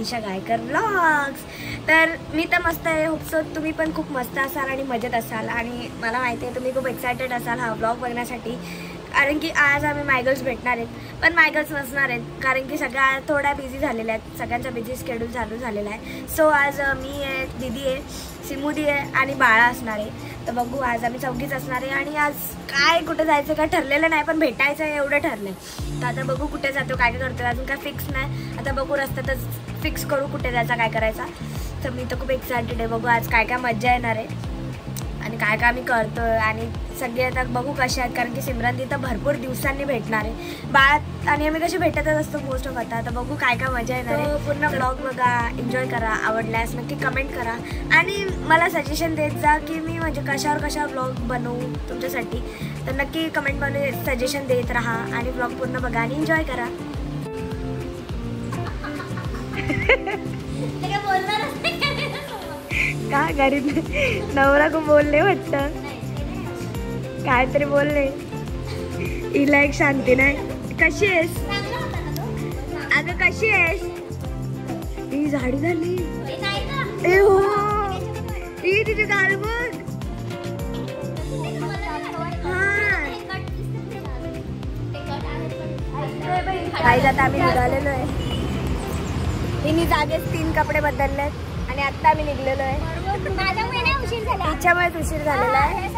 Manisha Gaikar vlogs. तर मी तर मस्त आहे, होपसो तुम्ही पण खूप मस्त असाल आणि मजेत असाल. आणि मला माहिती आहे तुम्ही खूप एक्सायटेड असाल हा व्लॉग बघण्यासाठी, कारण की आज आम्ही मायगर्ल्स भेटणार आहेत. पण मायगर्ल्स नसणार आहेत, कारण की सगळ्या थोड्या बिझी झालेल्या आहेत, सगळ्यांचा बिझी शेड्यूल चालू झालेला आहे. सो आज मी आहे, दीदी आहे, सिमुदी आहे आणि बाळा असणार आहे. तर बघू, आज आम्ही चौघीच असणार आहे. आणि आज काय कुठे जायचं काय ठरलेलं नाही, पण भेटायचं आहे एवढं ठरलं आहे. तर आता बघू कुठे जातो, काय काय करतो, अजून काय फिक्स नाही. आता बघू रस्त्यातच फिक्स करू कुठे जायचा, काय करायचा. तर मी तर खूप एक्सायटेड आहे, बघू आज काय काय मजा येणार आहे आणि काय काय आम्ही करतो. आणि सगळे आता बघू कसे आहेत, कारण की सिमरन दी तर भरपूर दिवसांनी भेटणार आहे. बाळात आणि आम्ही कसे भेटतच असतो मोस्ट ऑफ. आता बघू काय काय मजा येणार आहे. पूर्ण व्लॉग बघा, एन्जॉय करा, आवडल्यास नक्की कमेंट करा आणि मला सजेशन देत जा की मी म्हणजे कशावर व्लॉग बनवू तुमच्यासाठी. तर नक्की कमेंटमध्ये सजेशन देत राहा आणि व्लॉग पूर्ण बघा आणि एन्जॉय करा. काय घरी नवरा को बोलले वाटतं, काहीतरी बोलले. हिला एक शांती नाही. कशी आहेस अगं, कशी आहेस? ही झाडी झाली. ए हो, ही तिथे गाल बघ. काही जाता आम्ही निघालेलो आहे. तिन्ही जागेच 3 कपडे बदललेत आणि आता आम्ही निघलेलो आहे. तिच्यामुळेच उशीर झालेला आहे,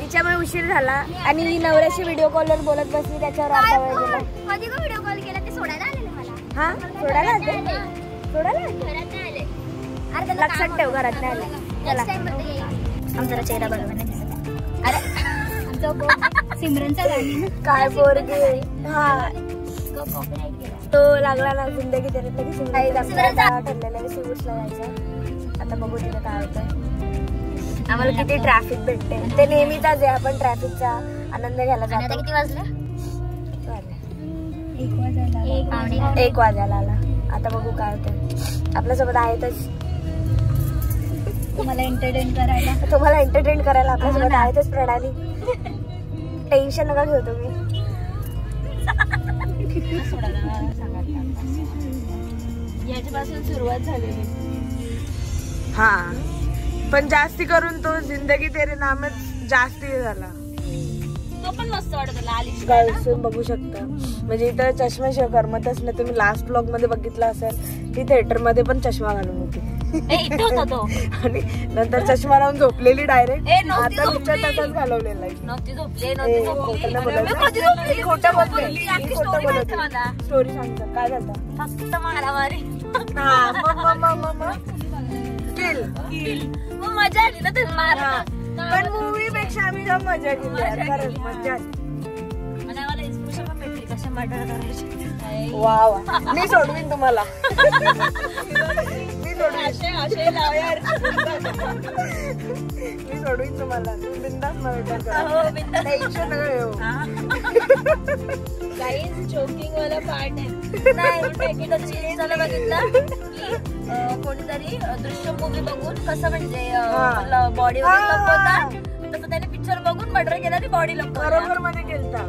तिच्यामुळे उशीर झाला. आणि ही नवऱ्याशी व्हिडिओ कॉलवर बोलत बसली, त्याच्यावर अर्धा वेळ गेला. व्हिडिओ कॉल केला ते सोडायला आलेले मला. हा, सोडायला आले. लक्षात ठेव, घरात नाही आले. आमचा चेहरा बरोबर नाही दिसत. अरे सिमरनचा गाणी काय पोरगी. हा, तो लागला ना जिंदगी तेरे ठरलेलं सुरूचला जायचं. आता बघू तिथे काय होतं. आम्हाला किती ट्रॅफिक भेटते, ते नेहमीच आहे. आपण ट्रॅफिकचा आनंद घ्यायला जातो. किती वाजले? 1 वाजायला आला. आता बघू काय होतं. आपल्यासोबत आहेतच तुम्हाला एंटरटेन करायला आपल्यासोबत आहेतच प्रणाली. टेन्शन नका घेऊ तुम्ही. याच्यापासून सुरुवात झालेली. हा, पण जास्ती करून तो जिंदगी तेरे नामच जास्ती झाला. तो पण मस्त वाटत आली बघू शकता. म्हणजे इथं चष्म्याशिवाय करमतच नाही. तुम्ही लास्ट ब्लॉग मध्ये बघितलं असेल, ती थिएटर मध्ये पण चष्मा घालून होती आणि नंतर चष्मा लावून झोपलेली डायरेक्ट. आता तुमच्या तसंच घालवलेला आहे. खोटं बोलते. स्टोरी सांगतात काय झालं. फक्त मारामारी. मजा आली ना ते मारा. पण मूवी पेक्षा आम्ही जाम मजा केली. खरंच मजा आली. वा वा, मी सोडवीन तुम्हाला. मी सोडवीन तुम्हाला. बिंदास टेन्शन नका घेऊ. जोकिंग वाला पार्ट आहे. नाही बघितलं की कोणीतरी दृश्य मूवी बघून कसं म्हणजे बॉडी लपवता, तसं त्याने पिक्चर बघून मर्डर केला आणि बॉडी लपवता. बरोबर मध्ये केलता.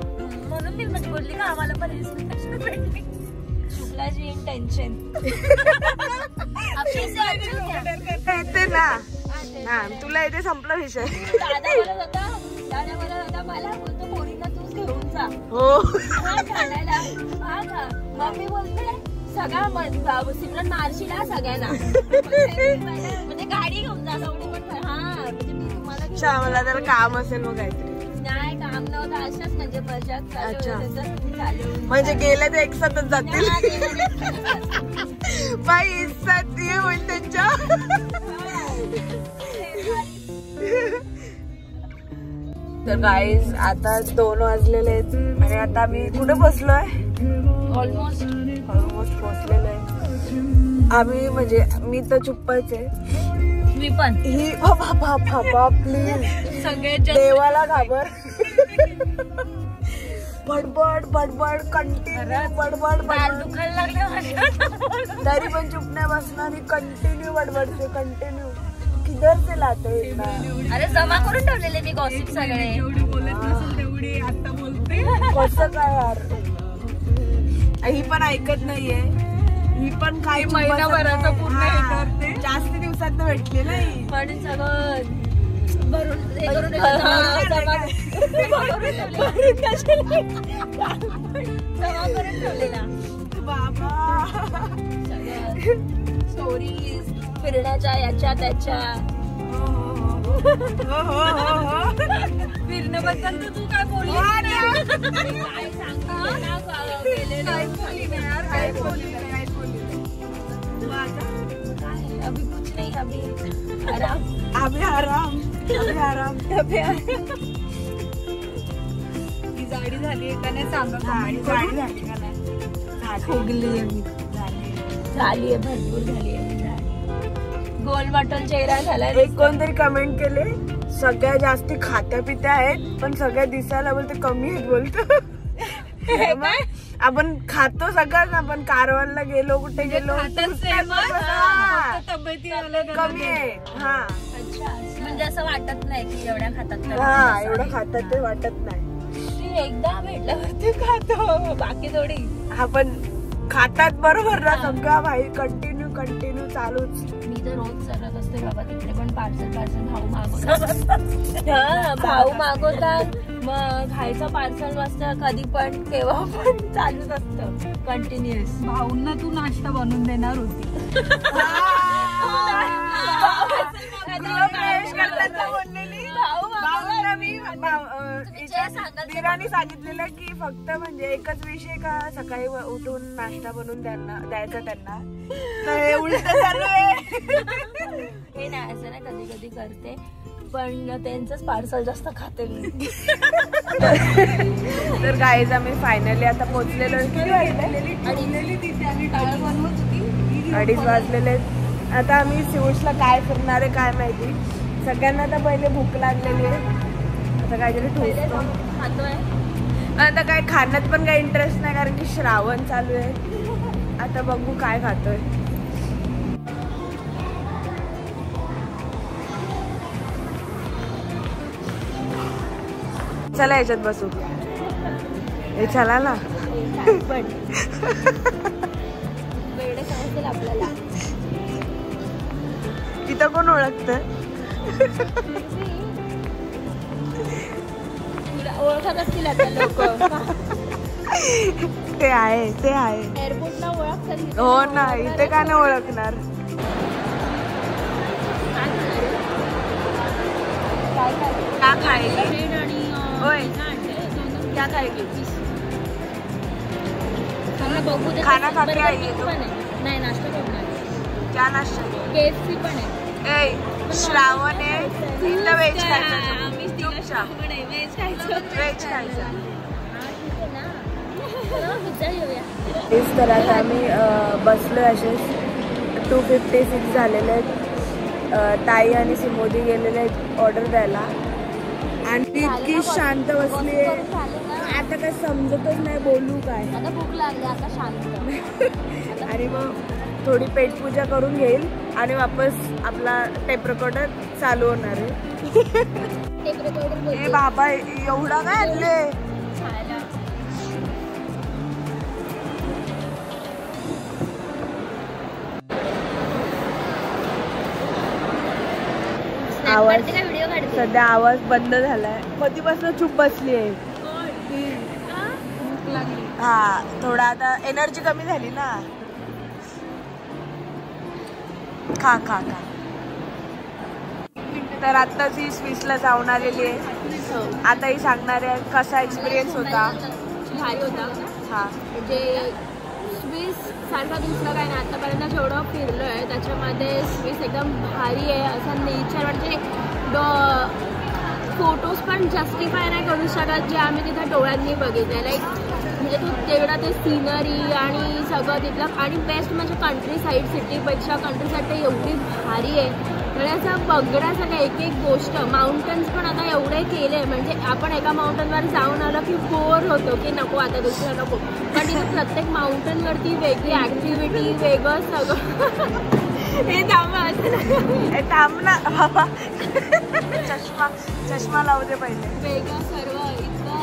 म्हणून मी म्हणजे बोलली का आम्हाला पण इन्स्पिरेशन भेटली. Shuklaji in tension. येते ना. हा, तुला इथे संपला विषय. दादा बोलत होता मला बोलतो पोरीला तूच घेऊन जा. हो, मम्मी बोलते सगळ्या सिमरन मारशीला सगळ्यांना. म्हणजे गाडी घेऊन जा सवडी पण. हा, म्हणजे मी तुम्हाला मला जरा काम असेल मग काहीतरी. नाही, काम नव्हतं, अशाच म्हणजे मजाक. म्हणजे गेले ते एक साथच जातील. बाई साथ ये होईल त्यांच्या. तर गाईज आता 2 वाजलेले आहेत आणि आता आम्ही कुठे बसलोय. ऑलमोस्ट पोहोचलेलो आहे आम्ही. म्हणजे मी तर चुप्पच आहे. मी पण. ही बाबा प्लीज, सगळे देवाला घाबर. बडबड कंटिन्यू बडबड दुखायला लागले. तरी पण चुप नाही बसणार. कंटिन्यू बडबडते, कंटिन्यू. किधर से लाते. अरे जमा करून ठेवलेले मी गॉसिप सगळे. एवढी बोलत नसेल तेवढी आता बोलते. कसं काय यार, ही पण ऐकत नाहीये. ही पण काय महिनाभराचं पूर्ण हे करते. जास्त दिवसात भेटली नाही पण सगळं भरून हे करून जमा करून ठेवलेला बाबा. स्टोरीज फिरण्याच्या याच्या त्याच्या. फिरण्याबद्दल तर तू काय बोलली काय सांगता अभी कुछ नहीं अभी आराम ही जाडी झाली का नाही सांगा. जाडी झाली का नाही खोगली झाली आहे भरपूर झाली आहे. गोल बॉटल चेहरा झाला. एक कोणतरी कमेंट केले सगळ्या जास्ती खात्या पित्या आहेत पण सगळ्या दिसायला बोलते कमी आहेत बोलतो. आपण खातो सगळं ना पण कारवारला गेलो कुठे गेलो कमी आहे. हा म्हणजे असं वाटत नाही की एवढ्या खातात. हा एवढं खातात ते वाटत नाही. एकदा भेटल्यावरती खातो बाकी थोडी. हा पण खातात बरोबर ना सगळं भाई कंटिन्यू चालूच. मी तर रोज चालत असते बाबा तिकडे पण पार्सल भाऊ मागवतात मग खायचं पार्सल वाजता कधी पण केव्हा पण चालूच असतं कंटिन्युअस. भाऊंना तू नाश्ता बनवून देणार होती. मीरानी सांगितलेलं की फक्त म्हणजे एकच विषय का सकाळी उठून नाश्ता बनवून द्यायचा त्यांना. तर उलट चालू आहे. हे नाही असं नाही कधी कधी करते पण त्यांचंच पार्सल जास्त खाते मी. तर गाईज आम्ही फायनली आता पोहोचलेलो. 2:30 वाजलेले. आता आम्ही सिऊसला काय करणार आहे काय माहिती. सगळ्यांना आता पहिले भूक लागलेली आहे. आता काहीतरी ठोसतो खातोय. आता काय खाण्यात पण काही इंटरेस्ट नाही कारण की श्रावण चालू आहे. आता बघू काय खातोय. चला याच्यात बसू. हे चला ना आपल्याला तिथं कोण ओळखत. ओळखत असतील आता लोक. ते आहे एअरपोर्टला ओळखतात. हो ना इथे का नाही ओळखणार. क्या खाएगी होय क्या खाएगी. बघू खाना खा के आई है तो. नाही नाश्ता करणार. क्या नाश्ता. KFC पण आहे. श्रावण आहे इथं व्हेज खायचं. व्हेज खायचं. तर आता आम्ही बसलो असेच 2:56 झालेले आहेत. ताई आणि सिमोदी गेलेले आहेत ऑर्डर द्यायला आणि इतकी शांत बसली आहे. आता काय समजतच नाही बोलू काय. आता भूक लागली आता शांत. आणि मग थोडी पेटपूजा करून घेईल आणि वापस आपला टेप रेकॉर्डर चालू होणार आहे. ए बाबा एवढा काय आणले. आवाज सध्या आवाज बंद झालाय. कधीपासून चूप बसली आहे. हा थोडा आता एनर्जी कमी झाली ना. खा खा खा. तर आत्ताच ही स्विसला जाऊन आलेली आहे. आता ही सांगणार आहे कसा एक्सपिरियन्स होता. भारी होता. हा म्हणजे स्विस सारखा दुसरा काय नाही आतापर्यंत जेवढं फिरलो आहे त्याच्यामध्ये स्विस एकदम भारी आहे. असं नेचर म्हणजे फोटोज पण जस्टिफाय नाही करू शकत जे आम्ही तिथं डोळ्यांनी बघितलं. लाईक म्हणजे तू तेवढा ते सीनरी आणि सगळं तिथलं आणि बेस्ट म्हणजे कंट्री साईड सिटीपेक्षा कंट्री साईड तर एवढी भारी आहे. म्हणजे असं बघण्यासारखं एक एक गोष्ट. माउंटन्स पण आता एवढे केले म्हणजे आपण एका माउंटनवर जाऊन आलो की बोर होतो की नको आता दुसरं नको. पण तिथे प्रत्येक माउंटनवरती वेगळी ॲक्टिव्हिटी वेगळं सगळं. हे थांब ना बाबा. चष्मा लावू दे पहिले. वेगळं सर्व इतकं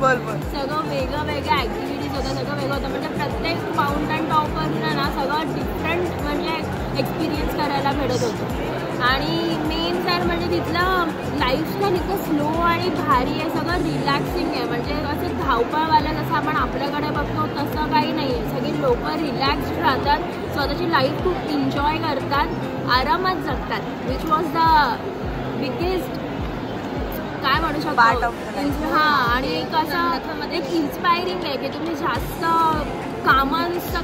बोल सगळं वेगळं वेगळ्या ॲक्टिव्हिटीज होतं, सगळं वेगळं होतं. म्हणजे प्रत्येक माउंटन टॉपवरनं ना सगळं डिफरंट म्हणजे एक्सपिरियन्स करायला भेटत होतं. आणि मेन तर म्हणजे तिथलं लाईफस्टाईल इतकं स्लो आणि भारी आहे, सगळं रिलॅक्सिंग आहे. म्हणजे असं धावपळवाल्या जसं आपण आपल्याकडे बघतो तसं काही नाही आहे. सगळी लोक रिलॅक्स्ड राहतात, स्वतःची लाईफ खूप एन्जॉय करतात, आरामात जगतात. विच वॉज द बिगेस्ट काय म्हणू शकतो हां. आणि एक असं एक इन्स्पायरिंग आहे की तुम्ही जास्त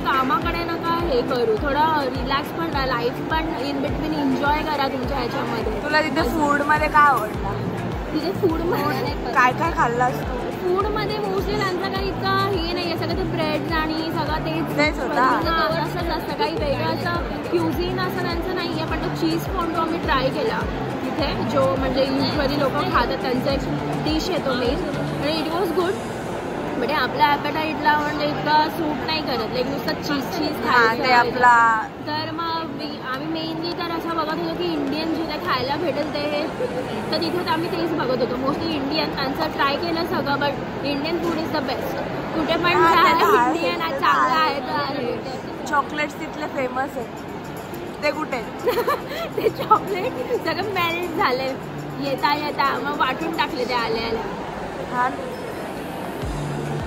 कामाकडे नका हे करू, थोडं रिलॅक्स पण राहा, लाईफ पण इन बिटवीन एन्जॉय करा तुमच्या ह्याच्यामध्ये. तुला तिथे फूडमध्ये काय आवडलं? तिथे फूडमध्ये काय काय खाल्लास तू? फूडमध्ये मोस्टली त्यांचं काही इतकं हे नाही आहे, सगळं ते ब्रेड आणि सगळं तेच होतं. असंच असतं, काही वेगळं असं क्युझिन असं त्यांचं नाही आहे. पण तो चीज फोंडो आम्ही ट्राय केला तिथे, जो म्हणजे युजली लोक खातात त्यांचा एक डिश आहे तो मेन, आणि इट वॉज गुड. म्हणजे आपल्या ॲपेटाईटला म्हणजे इतकं सूट नाही करत, लाईक नुसतं चीज खायचं. तर मग आम्ही मेनली तर असं बघत होतो की इंडियन जिथे खायला भेटेल ते, तर तिथे आम्ही तेच बघत होतो मोस्टली इंडियन. त्यांचं ट्राय केलं सगळं, but Indian food is the best. कुठे पण इंडियन चांगलं आहे. तर चॉकलेट्स तिथले फेमस आहे, ते कुठे? ते चॉकलेट सगळं मेल्ट झाले येता मग वाटून टाकले ते आल्या. हा,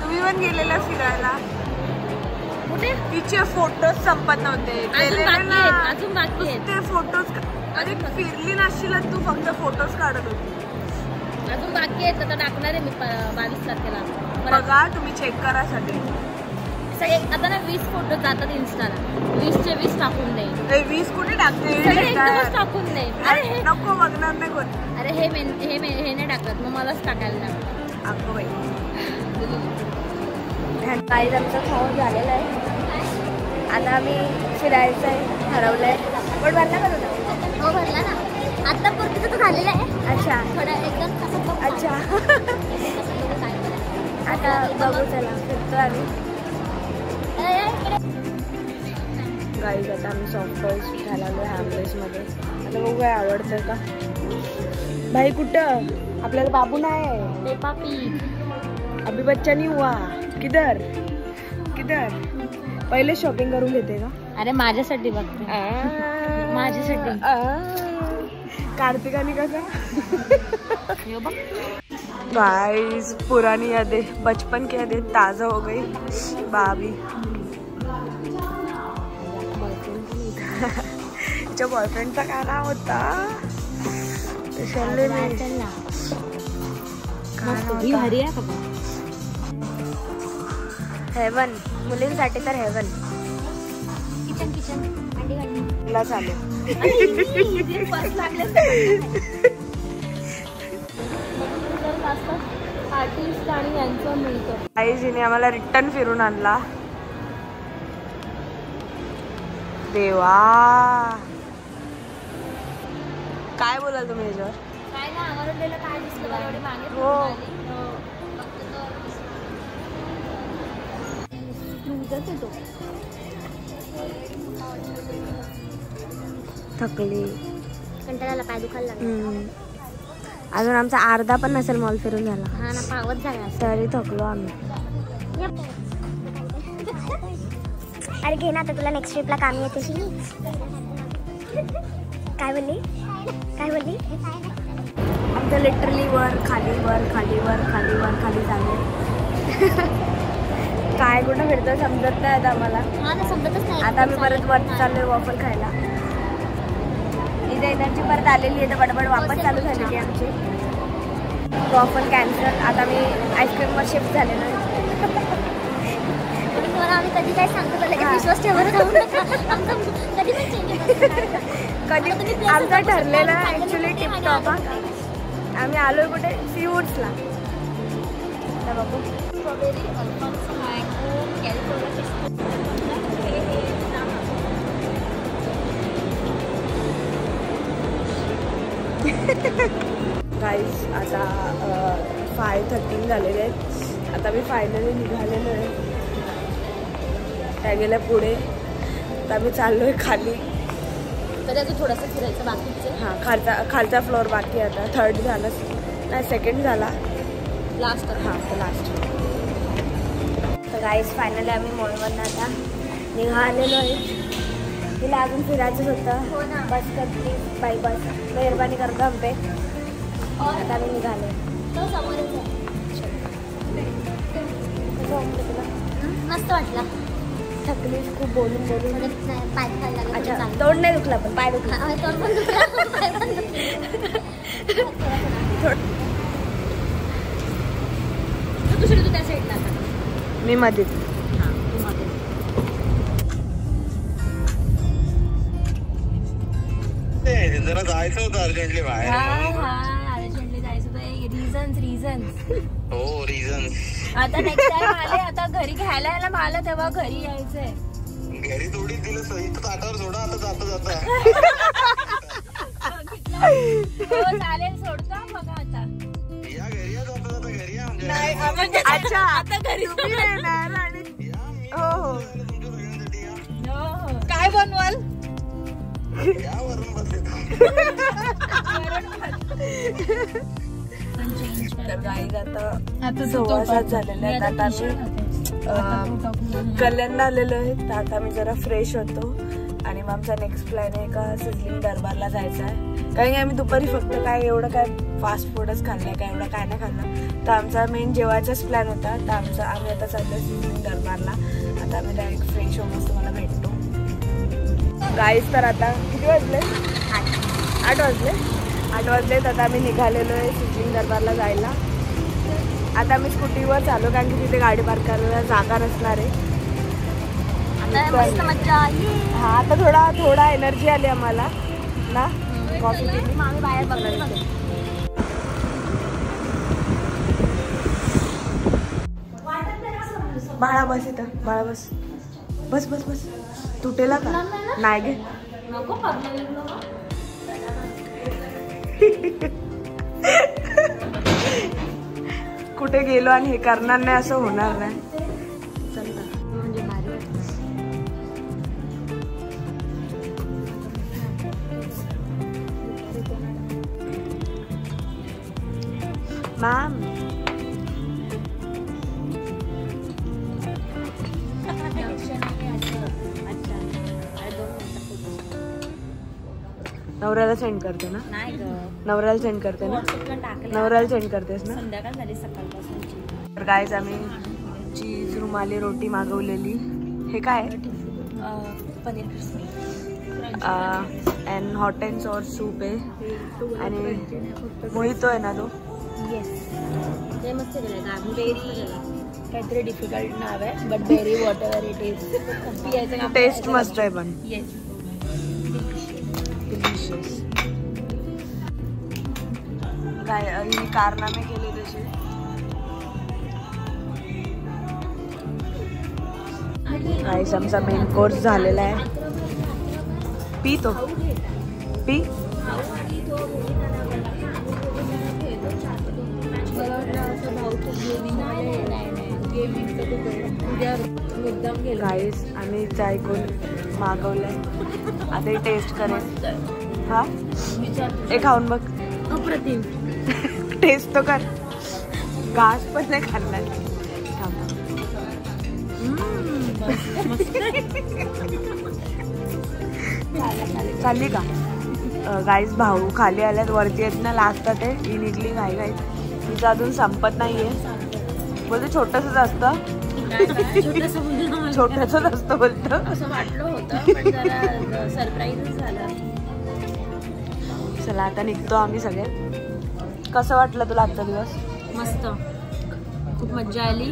तुम्ही पण गेलेला फिरायला कुठे? तिचे फोटोज संपत नव्हते, अजून बाकी आहेत ते फोटोज. अरे फिरली नाशील तू, फक्त फोटोज काढत होती. अजून बाकी आहेत, आता टाकणार आहे मी 22 तारखेला. बघा तुम्ही चेक करा सगळे. आता ना 20 फोटो जातात इन्स्टाला, 20चे 20 टाकून दे. 20 कुठे टाकते? टाकून दे. अरे नको, बघणार नाही कोण. अरे हे नाही टाकत, मग मलाच टाकायला लागतं. अगं बाई, काही आमचं खाऊन झालेलं आहे. आता आम्ही फिरायचं आहे ठरवलंय. पण भरला का तुझा? हो भरला ना, आता पुरतीचं तर झालेलं आहे. अच्छा, थोडं एकदम अच्छा. आता बघू, चला फिरतो आम्ही. गाईज आता आम्ही सॉफ्ट टॉईज घ्यायला आलो हॅमलेसमध्ये. आता बघू काय आवडतं का. भाई कुठं? आपल्याला बाबू नाही आहे. पेपा पीग. अभी बच्चा नहीं हुआ. किधर पहिले शॉपिंग करून घेते का? अरे माझ्यासाठी बघते, माझ्यासाठी. कार्तिकाने कसा गाइस पुरानी यादें, बचपन की यादें ताज़ा हो गई. भाभी जो बॉयफ्रेंडचा काय नाव होता? हेवन, मुलींसाठी तर हेवन. किचन ला चालू. आर्टिस्ट आणि यांचं मिळतं. गाईज हिने आम्हाला रिटर्न फिरून आणला. देवा, काय बोलाल तुम्ही याच्यावर? काय ना आवडलेलं काय दिसलं मला एवढे मागे. हो, थकली, कंटाळाला, पाय दुखायला लागला. अजून आमचा अर्धा पण नसेल मॉल फिरून झाला. हा ना, पावत झाला तरी थकलो आम्ही. अरे घे ना, आता तुला नेक्स्ट ट्रिपला कामी येते. काय बोलली? आमचं लिटरली वर खाली चालू. काय कुठं फिरतो समजत नाही आता आम्हाला. हा ना, समजतच नाही. आता आम्ही परत वरती चाललोय वॉफल खायला. इथे एनर्जी परत आलेली आहे, तर बडबड वापस चालू झाली की आमची. वॉफल कॅन्सल, आता मी आईस्क्रीमवर शिफ्ट झालेलो आहे. आम्ही कधी काय सांगतो त्याला विश्वास ठेवत राहू नका. कधी पण चेंज कधी आमचा ठरलेला ॲक्च्युली टिपटॉप. आम्ही आलोय कुठे? सीवूड्सला. बघू strawberry, Alfonso, mango, California. Guys आता 5:13 झालेले आहेत. आता मी फायनली निघालेलो आहे. त्या गेल्या पुढे. आता मी चाललोय खाली. तरी अजून थोडंसं फिरायचं बाकीचं. हां, खालचा फ्लोअर बाकी. आता 3rd झालं नाही, 2nd झाला. लास्ट. हां, लास्ट. तर गाईज फायनली आम्ही मॉलमधनं आता निघालेलो आहे. तिला अजून फिरायचंच होतं. हो ना. बस करते बाई बस मेहरबानी करतो आमचे. आता आम्ही निघालो. तो समोरच आहे. कसं वाटलं तुला? मस्त वाटला. थकलीस खूप बोलून बोलून. पाय खायला लागला. अच्छा तोंड नाही दुखला पण पाय दुखला. तोंड पण दुखला, पाय पण दुखला. दुसरी तू त्या साईडला आता. मी मध्ये. हां तू मध्ये. जरा जायचं होतं अर्जंटली बाहेर. अर्जंटली जायचं होतं. रिझन्स हो रिझन्स. आता नेक्स्ट टाइम आले आता घरी घ्यायला यायला मला तेव्हा घरी यायचंय. घरी थोडी दिलं सही तर ताटावर सोडा आता जाता हो चालेल सोडतो बघा आता. या घरी या जाता जाता घरी या म्हणजे अच्छा आता घरी तुम्ही येणार आणि हो हो तुमच्या सगळ्यांसाठी या. हो. काय बनवाल? या वरून बसले तर गाईज आता 6:15 झालेले आहेत. आता आम्ही कल्याणला आलेलो आहे. तर आता मी जरा फ्रेश होतो आणि मग आमचा नेक्स्ट प्लॅन आहे का सिझलिंग दरबारला जायचा आहे. कारण की आम्ही दुपारी फक्त काय एवढं काय फास्ट फूडच खाल्लंय काय एवढं काय नाही खाल्लं. तर आमचा मेन जेवायचाच प्लॅन होता. तर आम्ही आता चाललो सिझलिंग दरबारला. आता आम्ही डायरेक्ट फ्रेश होऊनच तुम्हाला भेटतो. गाईज तर आता किती वाजले? 8 वाजले. 8 वाजलेत. आता आम्ही निघालेलो आहे सिझलिंग दरबारला जायला. आता मी स्कूटीवर चालू कारण की तिथे गाडी पार्क करायला जागा नसणार आहे. मस्त मजा आली. हा आता थोडा एनर्जी आली आम्हाला ना. कॉफी पिली मग आम्ही बाहेर बघायला. बाळा बस इथं. बाळा बस बस बस बस. तुटेला का? नाही गे. नको पडलं. कुठे गेलो आणि हे करणार नाही असं होणार नाही. चल ना. म्हणजे भारी मॅम नवऱ्याला सेंड करते ना. नाही ग. नवऱ्याला सेंड करते ना. व्हॉट्सअपला टाकलं. नवऱ्याला सेंड करतेस ना. संध्याकाळ झाली सकाळपासूनची. तर गाईज आम्ही चीज रुमाली रोटी मागवलेली. हे काय paneer and hot and sour soup आहे आणि मोहितो आहे ना तो. येस ते मस्त केलं. बेरी काहीतरी डिफिकल्ट नाव आहे but berry whatever it is. पियायचं टेस्ट मस्त आहे पण. Yes delicious. काय ही कारनामे केले तसे. गाईस आमचा मेन कोर्स झालेला आहे. पी तो पी. गाईस आम्ही ऐकून मागवलंय. आता टेस्ट करेल. हा हे खाऊन बघ. अप्रतिम. टेस्ट तो कर. घास पण नाही खाल्ला. चालली का गाईस? भाऊ खाली आल्यात वरती आहेत ना. लास्ट ते ही निघली घाई घाई. तिचं अजून संपत नाहीये. बोलते छोटसच असतं. छोटसच असतं बोलतं. असं वाटलं होतं पण जरा सरप्राईजच झालं. चला आता निघतो आम्ही सगळे. कसं वाटलं तुला आजचा दिवस? मस्त. खूप मज्जा आली.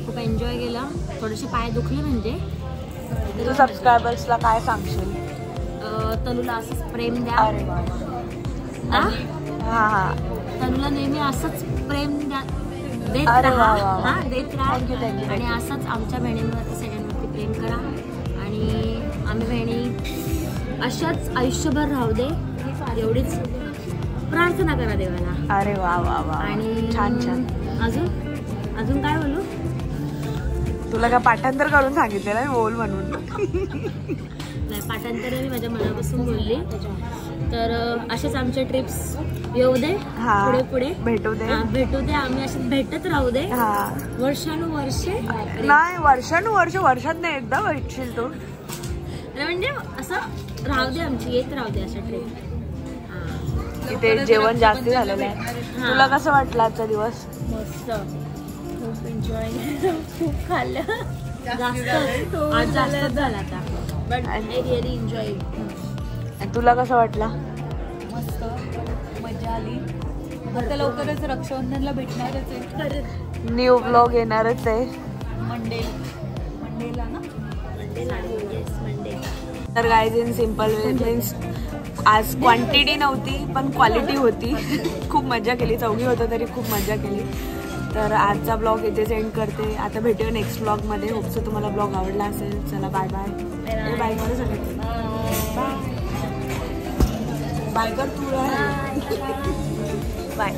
खूप एन्जॉय केला. थोडेसे पाय दुखले म्हणजे. तू सबस्क्रायबर्सला काय सांगशील? तनुला असंच प्रेम द्या. अरे वा. हा हा तनुला नेहमी असंच प्रेम द्या. देत अरे वा राहा. वा. हा देत राहा. Thank you. आणि असंच आमच्या बहिणींवरती सगळ्यांवरती प्रेम करा आणि आम्ही बहिणी अशाच आयुष्यभर राहू दे एवढीच प्रार्थना करा देवाला. अरे वा वा वा. आणि छान छान. अजून काय बोलू? तुला काय पाठांतर करून सांगितलेलं आहे बोल म्हणून? नाही पाठांतर मी माझ्या मनापासून बोलली. तर असेच आमच्या ट्रिप्स येऊ दे हा पुढे पुढे भेटू दे. भेटू दे आम्ही असे भेटत राहू दे हा वर्षानुवर्षे. नाही वर्षानुवर्ष वर्षात नाही एकदा भेटशील तू. म्हणजे असं राहू दे आमची येत राहू दे अशा ट्रेन. इथे जेवण जास्त झालेलं आहे. तुला कसं वाटलं आजचा दिवस? मस्त खूप एन्जॉय खूप खाल्लं जास्त आज जास्त झाला आता बट आय रिअली एन्जॉय. तुला कसं वाटला? मस्त मजा आली. आता लवकरच रक्षाबंधनला भेटणारच आहे. न्यू ब्लॉग येणारच आहे मंडेला ना. तर guys in simple way means आज क्वांटिटी नव्हती पण क्वालिटी होती. खूप मजा केली. चौघी होतं तरी खूप मजा केली. तर आजचा ब्लॉग इथेच एंड करते. आता भेटूया नेक्स्ट ब्लॉगमध्ये. होपसो तुम्हाला ब्लॉग आवडला असेल. चला बाय बाय. बाय करू सगळं. बाय कर तू. बाय.